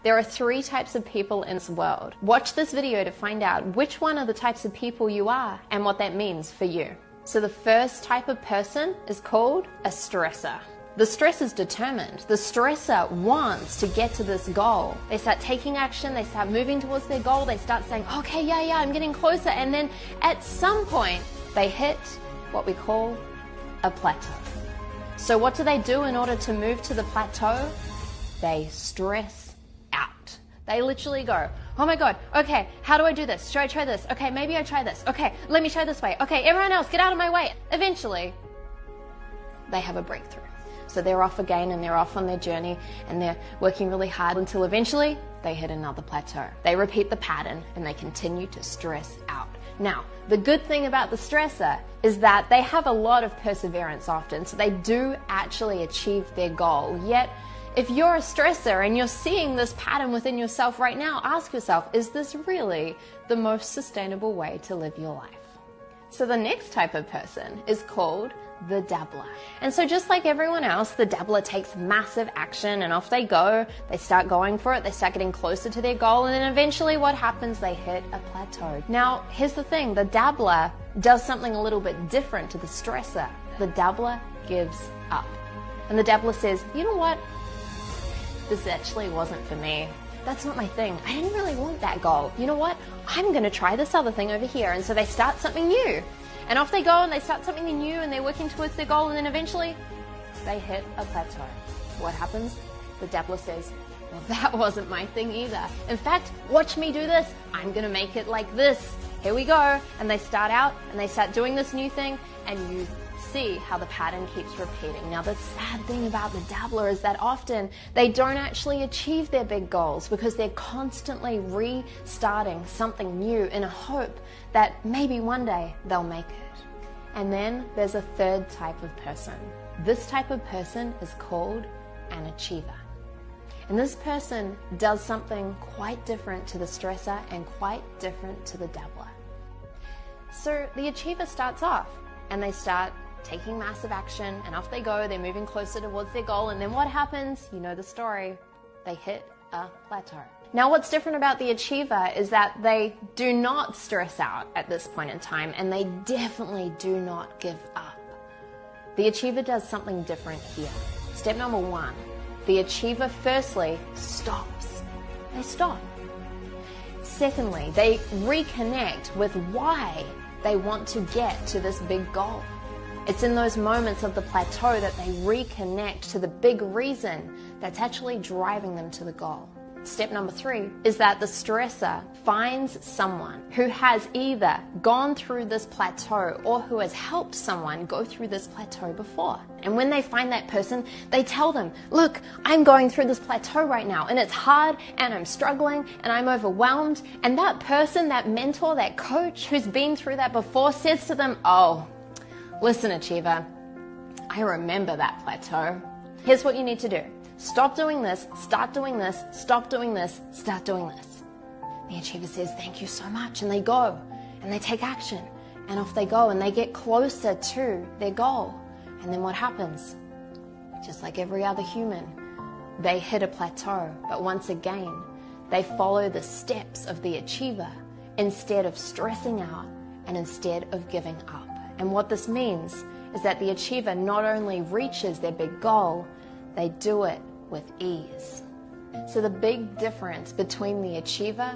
There are 3 types of people in this world. Watch this video to find out which one of the types of people you are and what that means for you. So the first type of person is called a stressor. The stressor is determined. The stressor wants to get to this goal. They start taking action, they start moving towards their goal, they start saying, okay, yeah, I'm getting closer. And then at some point, they hit what we call a plateau. So what do they do in order to move to the plateau? They stress out. They literally go, oh my God, okay, how do I do this? Should I try this? Okay, maybe I try this. Okay, let me try this way. Okay, everyone else, get out of my way. Eventually, they have a breakthrough. So they're off again and they're off on their journey and they're working really hard until eventually they hit another plateau. They repeat the pattern and they continue to stress out. Now, the good thing about the stressor is that they have a lot of perseverance often, so they do actually achieve their goal. Yet, if you're a stressor and you're seeing this pattern within yourself right now, ask yourself, is this really the most sustainable way to live your life? So the next type of person is called the dabbler. And so just like everyone else, the dabbler takes massive action and off they go. They start going for it, they start getting closer to their goal, and then eventually what happens? They hit a plateau. Now, here's the thing, the dabbler does something a little bit different to the stressor. The dabbler gives up. And the dabbler says, you know what? This actually wasn't for me. That's not my thing. I didn't really want that goal. You know what? I'm going to try this other thing over here. And so they start something new. And off they go and they start something new and they're working towards their goal, and then eventually they hit a plateau. What happens? The dabbler says, well, that wasn't my thing either. In fact, watch me do this. I'm going to make it like this. Here we go. And they start out and they start doing this new thing, and you see how the pattern keeps repeating. Now, the sad thing about the dabbler is that often they don't actually achieve their big goals because they're constantly restarting something new in a hope that maybe one day they'll make it. And then there's a third type of person. This type of person is called an achiever. And this person does something quite different to the stressor and quite different to the dabbler. So the achiever starts off and they start taking massive action, and off they go, they're moving closer towards their goal, and then what happens? You know the story. They hit a plateau. Now, what's different about the achiever is that they do not stress out at this point in time, and they definitely do not give up. The achiever does something different here. Step number 1, the achiever firstly stops. They stop. Secondly, they reconnect with why they want to get to this big goal. It's in those moments of the plateau that they reconnect to the big reason that's actually driving them to the goal. Step number 3 is that the stressor finds someone who has either gone through this plateau or who has helped someone go through this plateau before. And when they find that person, they tell them, look, I'm going through this plateau right now and it's hard and I'm struggling and I'm overwhelmed. And that person, that mentor, that coach who's been through that before says to them, oh, listen, achiever, I remember that plateau. Here's what you need to do. Stop doing this, start doing this, stop doing this, start doing this. The achiever says, thank you so much. And they go and they take action and off they go and they get closer to their goal. And then what happens? Just like every other human, they hit a plateau. But once again, they follow the steps of the achiever instead of stressing out and instead of giving up. And what this means is that the achiever not only reaches their big goal, they do it with ease. So the big difference between the achiever